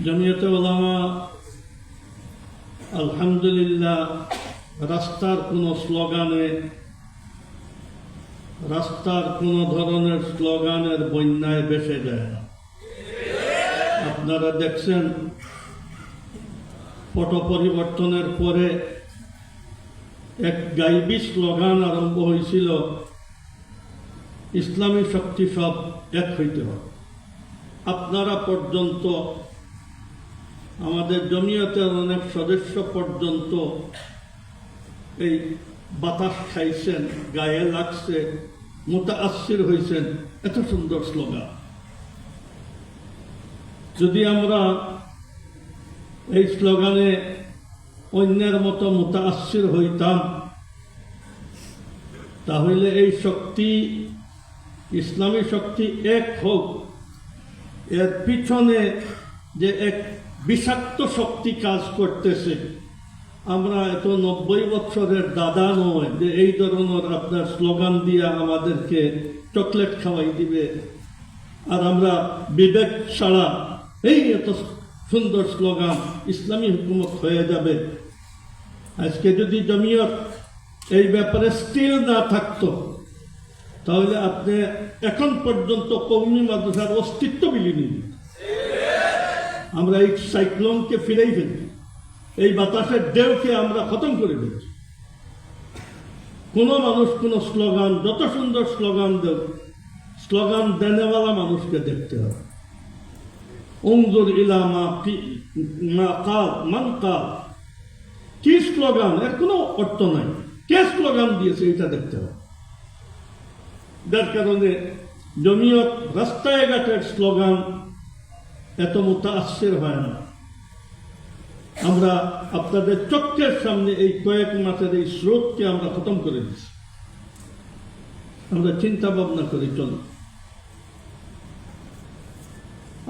জমিয়তে উলামা আলহামদুলিল্লাহ রাস্তার কোনো স্লোগানে, রাস্তার কোনো ধরনের স্লোগানের বন্যায় ভেসে যায় না। আপনারা দেখছেন পট পরিবর্তনের পরে এক গাইবী স্লোগান আরম্ভ হয়েছিল, ইসলামী শক্তি সব এক হইতে হবে। আপনারা পর্যন্ত, আমাদের জমিয়তের অনেক সদস্য পর্যন্ত এই বাতাস খাইছেন, গায়ে লাগছে, মুতাআসসির হয়েছেন। এত সুন্দর স্লোগান। যদি আমরা এই স্লোগানে অন্যের মতো মুতাআসসির হইতাম, তাহলে এই শক্তি, ইসলামী শক্তি এক হোক, এর পিছনে যে এক বিষাক্ত শক্তি কাজ করতেছে, আমরা এত 90 বছরের দাদা নয় যে এই ধরনের আপনার স্লোগান দিয়ে আমাদেরকে চকলেট খাওয়াই দিবে আর আমরা বিবেক ছাড়া এই এত সুন্দর স্লোগান ইসলামী হুকুমত হয়ে যাবে। আজকে যদি জমিয়ত এই ব্যাপারে স্থির না থাকতো, তাহলে আপনি এখন পর্যন্ত কওমি মাদ্রাসার অস্তিত্ব বিলীন। আমরা এই সাইক্লোনকে ফিরেই ফেলি, এই বাতাসের ঢেউকে আমরা খতম করে দিচ্ছি। কোন মানুষ কোন স্লোগান, যত সুন্দর স্লোগান দেব, স্লোগান দেনেওয়ালা মানুষকে দেখতে হবে। উনজুর ইলা মা কাল মান কাল, কি স্লোগান, এর কোনো অর্থ নাই, কে স্লোগান দিয়েছে এটা দেখতে হবে। যার কারণে জমিয়ত রাস্তায় ঘাটের স্লোগান এত মুতাআসসির হয় না। আমরা আপনাদের চোখের সামনে এই কয়েক মাসের এই স্রোতকে আমরা খতম করে দিচ্ছি। আমরা চিন্তা ভাবনা করি চলো।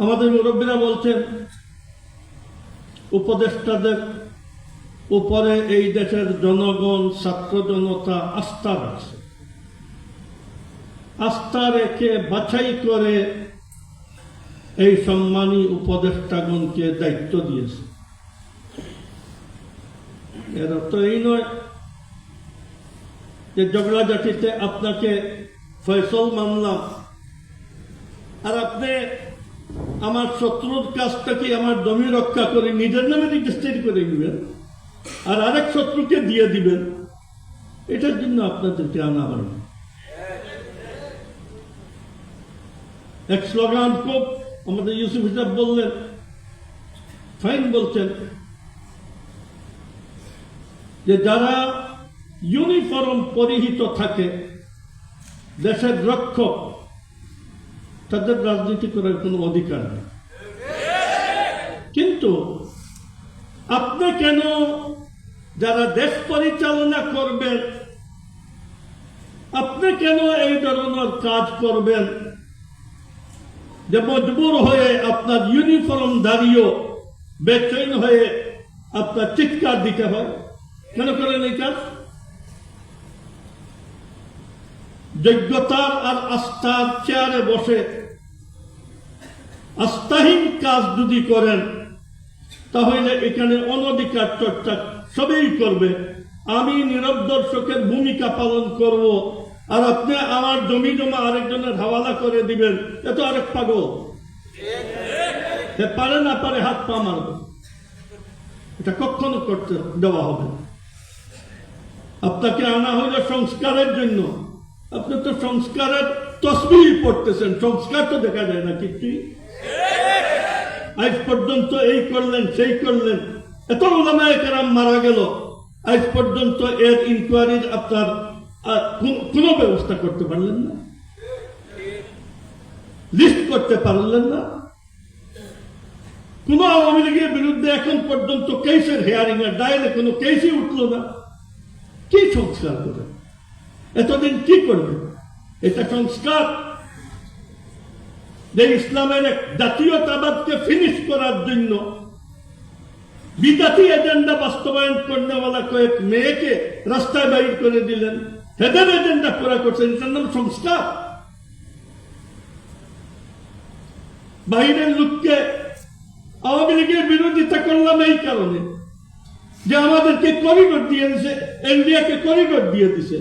আমাদের মুরব্বীরা বলছেন, উপদেষ্টাদের উপরে এই দেশের জনগণ, ছাত্র জনতা আস্থা রাখছে। আস্থা রেখে বাছাই করে এই সম্মানী উপদেষ্টাগণকে দায়িত্ব দিয়েছে। এর অর্থ এই নয় যে ঝগড়াঝাটিতে আপনাকে ফয়সল মানলাম আর আপনি আমার শত্রুর কাছ থেকে আমার জমি রক্ষা করে নিজের নামে রেজিস্ট্রি করে দিবেন আর আরেক শত্রুকে দিয়ে দিবেন, এটার জন্য আপনাদেরকে আনা হয়। এক স্লোগান খুব আমাদের ইউসুফ সাহেব বললেন, ফাইন বলছেন যে যারা ইউনিফর্ম পরিহিত থাকে, দেশের রক্ষক, তাদের রাজনীতি করার কোনো অধিকার নেই। কিন্তু আপনি কেন, যারা দেশ পরিচালনা করবেন, আপনি কেন এই ধরনের কাজ করবেন যে মজবুর হয়ে আপনার ইউনিফর্ম দাঁড়িয়েও বেচৈন হয়ে আপনার চিৎকার দিতে হয়? কেন করেন এই কাজ? যোগ্যতার আর আস্থার চেয়ারে বসে আস্থাহীন কাজ যদি করেন, তাহলে এখানে অনধিকার চর্চা সবই করবে। আমি নীরব দর্শকের ভূমিকা পালন করব আর আপনি আমার জমি জমা আরেকজনের হাওয়ালা করে দিবেন, এত আরেক পাগল। পারে না পারে হাত পা মারবে, এটা কখনো করতে দেওয়া হবে। আপনাকে আনা হইল সংস্কারের জন্য, আপনি তো সংস্কারের তসবিহ পড়তেছেন, সংস্কার তো দেখা যায় না কিছুই। আজ পর্যন্ত এই করলেন সেই করলেন, এত উলামায়ে কেরাম মারা গেল, আজ পর্যন্ত এর ইনকোয়ারির আপনার কোনো ব্যবস্থা করতে পারলেন না, লিস্ট করতে পারলেন না। কোন আওয়ামী লীগের বিরুদ্ধে এখন পর্যন্ত কেসের হেয়ারিং এর ডায়ালে কোনো কেসই উঠল না। কি সংস্কার করে এতদিন কি করবে? এটা সংস্কার যে ইসলামের এক জাতীয়তাবাদকে ফিনিশ করার জন্য বিদাতি এজেন্ডা বাস্তবায়ন করনেওয়ালা কয়েক মেয়েকে রাস্তায় বাইর করে দিলেন, হেদের এজেন্ডা পুরা করছেন, এটার নাম সংস্কার? বাইরের লোককে আওয়ামী লীগের বিরোধিতা করলাম এই কারণে যে আমাদেরকে করিডোর দিয়ে দিছে, ইন্ডিয়াকে করিডোর দিয়ে দিছে।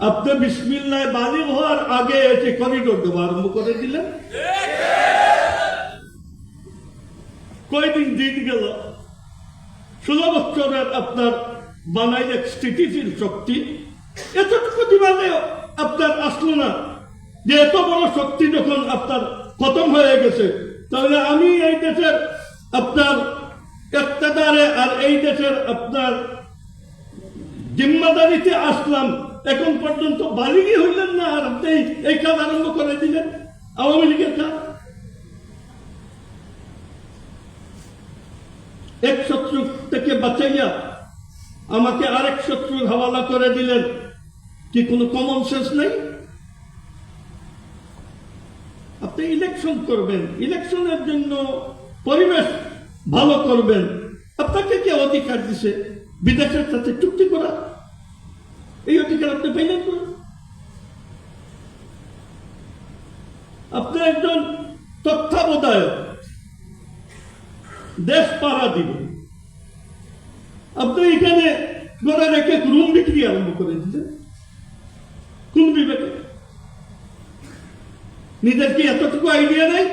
আপনি বিসমিল্লাহ বালিগ হওয়ার আগে এসে করিডোর দেওয়া আরম্ভ করে দিলেন। কয়দিন দিন গেল, 16 বছরের আপনার বানাইলে স্থিতিশীল শক্তি এতটুকু দিবানে আপনার আসলো না যে এত বড় শক্তি যখন আপনার খতম হয়ে গেছে, তাহলে আমি এই দেশের আপনার ইক্তেদারে আর এই দেশের আপনার জিম্মাদারিতে আসলাম, এখন পর্যন্ত বালিগই হইলেন না, আর আপনি এই কাজ আরম্ভ করে দিলেন আওয়ামী লীগের কাজ। এক শত্রু থেকে বাঁচাইয়া আমাকে আরেক শত্রুর হাওয়ালা করে দিলেন। কি কোনো কমন সেন্স নেই? আপনি ইলেকশন করবেন, ইলেকশনের জন্য পরিবেশ ভালো করবেন, আপনাকে কে অধিকার দিছে বিদেশের সাথে চুক্তি করা? এই অধিকার আপনি পাইলেন না। আপনি একজন তত্ত্বাবধায়ক, দেশ পাড়া দিবেন, আপনি এখানে ঘরে রেখে রুম বিক্রি আরম্ভ করে দিলেন। কোন বিবেকে? নিজের কি এতটুকু আইডিয়া নেই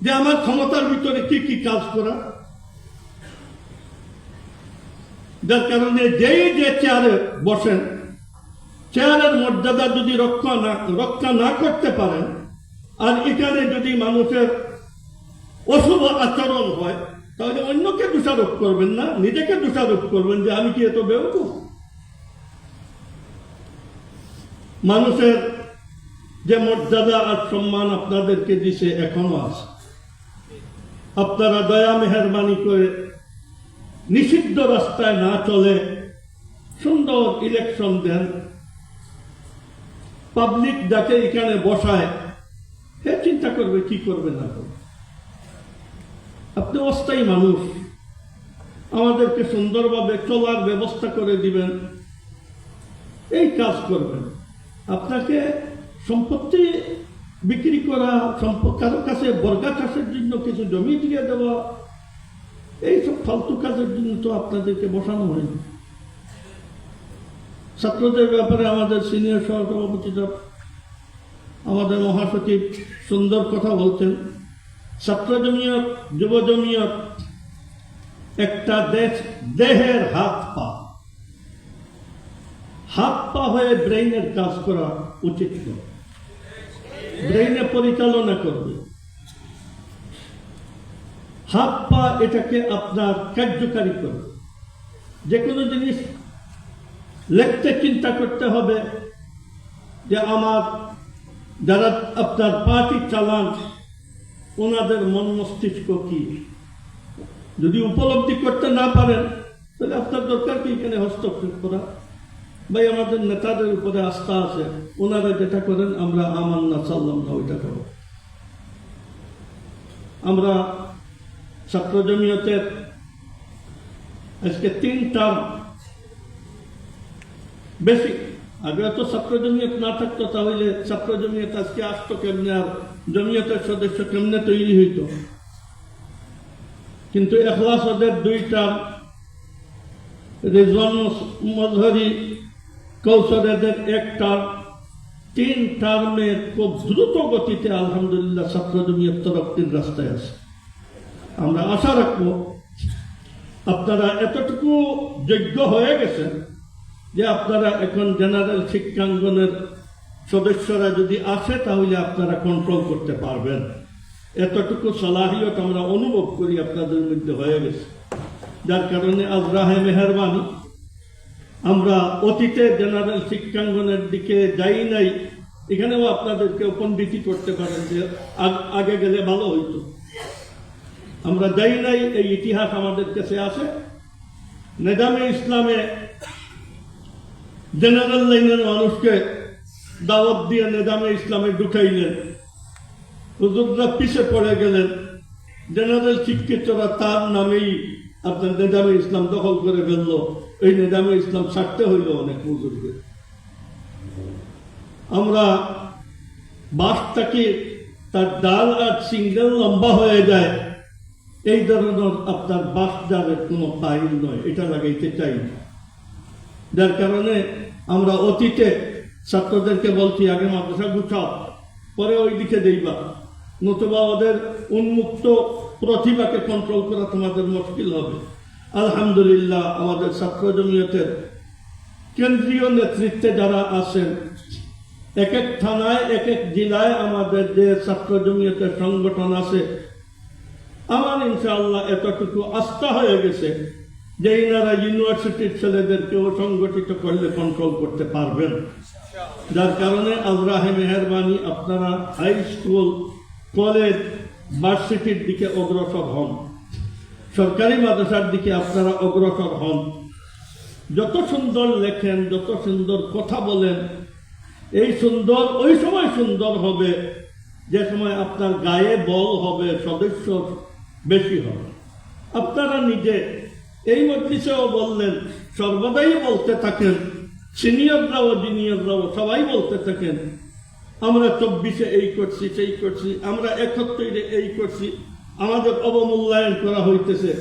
যে আমার ক্ষমতার ভিতরে কি কি কাজ করা? যার কারণে যেই যে চেয়ারে বসেন, চেয়ারের মর্যাদা যদি রক্ষা না করতে পারেন, আর এখানে যদি মানুষের অশুভ আচরণ হয়, তাহলে অন্যকে দোষারোপ করবেন না, নিজেকে দোষারোপ করবেন যে আমি কি এত বেওকুফ? মানুষের যে মর্যাদা আর সম্মান আপনাদেরকে দিছে এখনো আছে। আপনারা দয়া মেহরবানি করে নিষিদ্ধ রাস্তায় না চলে সুন্দর ইলেকশন দেন। পাবলিক যাকে এখানে বসায় হে চিন্তা করবে কি করবে না করবে। আপনি অস্থায়ী মানুষ, আমাদেরকে সুন্দরভাবে চলার ব্যবস্থা করে দিবেন, এই কাজ করবেন। আপনাকে সম্পত্তি বিক্রি করা, কারো কাছে বর্গা চাষের জন্য কিছু জমি দিয়ে দেওয়া, এইসব ফালতু কাজের জন্য তো আপনাদেরকে বসানো হয়নি। ছাত্রদের ব্যাপারে আমাদের সিনিয়র সহসভাপতি আমাদের মহাসচিব সুন্দর কথা বলতেন। ছাত্র জমিয়ত, যুব জমিয়ত একটা দেহের হাত পা, হাত পা হয়ে ব্রেইনের কাজ করা উচিত নয়। ব্রেইনে পরিচালনা করবে, হাত পা এটাকে আপনার কার্যকারী করবে। যে কোনো জিনিস লিখতে চিন্তা করতে হবে যে আমার যারা আপনার পার্টি চালান ওনাদের মন মস্তিষ্ক কি। যদি উপলব্ধি করতে না পারেন তাহলে আপনার দরকার কি এখানে হস্তক্ষেপ করা? ভাই আমাদের নেতাদের উপরে আস্থা আছে, ওনারা যেটা করেন আমরা আমান্না চাললাম না ওইটা করব। আমরা ছাত্র জমিয়তের আজকে 3 টার্ম বেশি, আগে তো ছাত্র জমিয়ত না থাকতো, তাহলে ছাত্র জমিয়ত আজকে আসতো কেমনে, আর জমিয়তের সদস্য কেমনে তৈরি হইত। কিন্তু এখলাস ওদের 2 টার্ম, রিজওয়ান মজহরি কৌশলেদের 1 টার্ম, 3 টার্মে খুব দ্রুত গতিতে আলহামদুলিল্লাহ ছাত্র জমিয়ত তরফটির রাস্তায় আছে। আমরা আশা রাখবো আপনারা এতটুকু যোগ্য হয়ে গেছেন যে আপনারা এখন জেনারেল শিক্ষাঙ্গনের সদস্যরা যদি আসে তাহলে আপনারা কন্ট্রোল করতে পারবেন। এতটুকু সালাহিয়ত আমরা অনুভব করি আপনাদের মধ্যে হয়ে গেছে, যার কারণে আজ রাহে মেহরবানি আমরা অতীতে জেনারেল শিক্ষাঙ্গনের দিকে যাই নাই। এখানেও আপনাদেরকে পণ্ডিতি করতে পারেন যে আগে গেলে ভালো হইতো, আমরা যাই নাই, এই ইতিহাস আমাদের কাছে আছে। নিজামে ইসলামে জেনারেল লাইনের মানুষকে দাওয়াত দিয়ে নিজামে ইসলামে ঢুকাইলেন, হুজুররা পিছে পড়ে গেলেন, জেনারেল শিক্ষিতরা তার নামেই আপনার নিজামে ইসলাম দখল করে ফেলল। এই নিজামে ইসলাম ছাড়তে হইল অনেক হুজুরকে। আমরা বাঁশটাকে তার ডাল আর সিঙ্গেল লম্বা হয়ে যায়, এই ধরনের আপনার বাসদারের কোনো পাইল নয়, এটা লাগাইতে চাই না। যার কারণে আমরা অতীতে ছাত্রদেরকে বলছি আগে মাদ্রাসা গুছাও, পরে ওই দিকে দেইবা, নতুবা ওদের উন্মুক্ত প্রতিভাকে কন্ট্রোল করা তোমাদের মুশকিল হবে। আলহামদুলিল্লাহ আমাদের ছাত্র জমিয়তের কেন্দ্রীয় নেতৃত্বে যারা আছেন, এক এক থানায় এক এক জেলায় আমাদের যে ছাত্র জমিয়তের সংগঠন আছে, আমার ইনশাআল্লাহ এতটুকু আস্থা হয়ে গেছে যে ইনারা ইউনিভার্সিটির ছেলেদেরকেও সংগঠিত করলে কন্ট্রোল করতে পারবেন। যার কারণে আল্লাহে মেহেরবানি আপনারা হাই স্কুল, কলেজ, ভার্সিটির দিকে অগ্রসর হন, সরকারি মাদ্রাসার দিকে আপনারা অগ্রসর হন। যত সুন্দর লেখেন, যত সুন্দর কথা বলেন, এই সুন্দর ওই সময় সুন্দর হবে যে সময় আপনার গায়ে বল হবে, সদস্য বেশি হবে। আপনারা নিজে এই মজলিসেও বললেন, সর্বদাই বলতে থাকেন, সিনিয়ররাও জুনিয়ররাও সবাই বলতে থাকেন, আমরা 24-এ এই করছি, সেই করছি, আমরা 71-এ এই করছি, আমাদের অবমূল্যায়ন করা হইতেছে।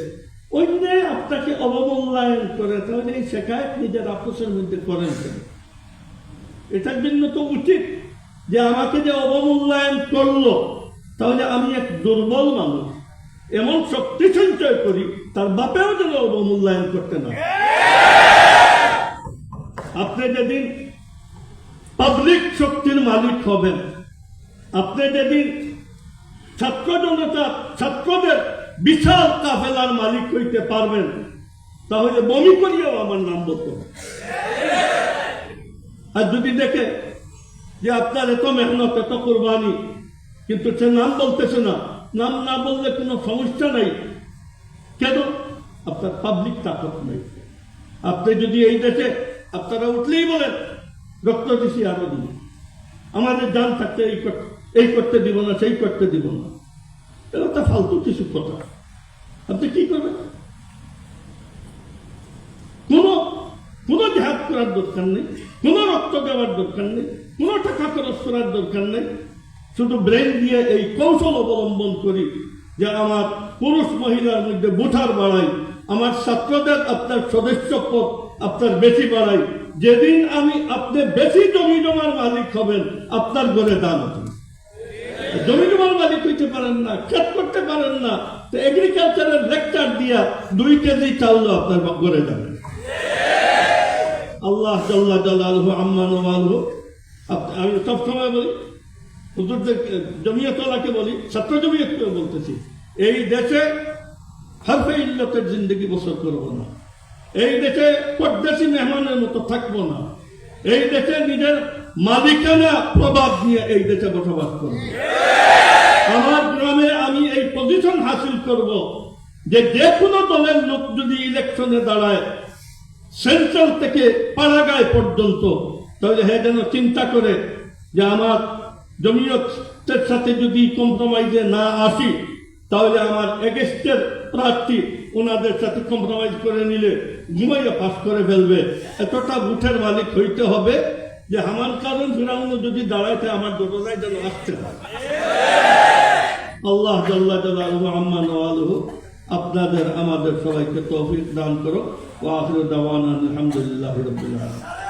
অন্য আপনাকে অবমূল্যায়ন করে, তাহলে এই শেখায়ত নিজের আপোষের মধ্যে করেন কেন? এটার জন্য তো উচিত যে আমাকে যে অবমূল্যায়ন করলো, তাহলে আমি এক দুর্বল মানুষ, এমন শক্তি সঞ্চয় করি তার বাপেও যেন অবমূল্যায়ন করতে না। আপনি যেদিন পাবলিক শক্তির মালিক হবেন, আপনি যেদিন ছাত্র জনতা, ছাত্রদের বিশাল কাফেলার মালিক হইতে পারবেন, তাহলে বমি করিয়াও আমার নাম বলতে হবে। আর যদি দেখে যে আপনার এত মেহনত, এত কোরবানি, কিন্তু সে নাম বলতেছে না, নাম না বললে কোনো সমস্যা নাই, কেন? আপনার পাবলিক তাকত নেই। আপনি যদি এই দেশে আপনারা উঠলেই বলেন রক্ত দিছি আরো দিব, আমাদের জান থাকতে এই করতে দিব না, সেই করতে দিব না, এটা ফালতু কিছু কথা। আপনি কি করবেন? কোনো জিহাদ করার দরকার নেই, কোনো রক্ত দেওয়ার দরকার নেই, কোনো টাকা খরচ করার দরকার নেই। শুধু ব্রেন দিয়ে এই কৌশল অবলম্বন করি যে আমার পুরুষ মহিলার মধ্যে বুঠার বাড়াই, আমার ছাত্রদের আপনার সদস্য পদ আপনার বেশি বাড়াই। যেদিন আমি আপনি বেশি জমি জমার মালিক হবেন, আপনার ঘরে দান হবে। জমি জমার মালিক হইতে পারেন না, খেত করতে পারেন না, তো এগ্রিকালচারের লেকচার দিয়া 2 কেজি চাউল আপনার ঘরে যাবে। আল্লাহ জাল্লা জালালহু আম্মা নওয়ালহু। আমি সবসময় বলি, হুজুরদের জমিয়তওয়ালাকে বলি, ছাত্র জমিয়তকেও বলতেছি, এই দেশে হরফে ইল্লতের জিন্দগি বসর করবো না, এই দেশে পরদেশি মেহমানের মতো থাকবো না, এই দেশে নিজের মালিকানা প্রভাব নিয়ে এই দেশে বসবাস করব। আমার গ্রামে আমি এই পজিশন হাসিল করব যে যে কোনো দলের লোক যদি ইলেকশনে দাঁড়ায়, সেন্ট্রাল থেকে পাড়াগায় পর্যন্ত, তাহলে হ্যাঁ যেন চিন্তা করে যে আমার জমিয়তের সাথে যদি কম্প্রোমাইজে না আসি, তাহলে আমার এগেস্টের প্রার্থী ওনাদের সাথে কম্প্রোমাইজ করে নিলে ঘুমাইয়া পাস করে ফেলবে। এতটা বুথের মালিক হইতে হবে যে হামান কারণ ফিরাউনও যদি দাঁড়াইতে আমার দোটায় যেন আসতে হয়। আল্লাহ জাল্লা জালালহু আম্মা নওয়ালহু আপনাদের আমাদের সবাইকে তৌফিক দান করো। ওয়া আখিরু দাওয়ানা আলহামদুলিল্লাহি রাব্বিল আলামিন।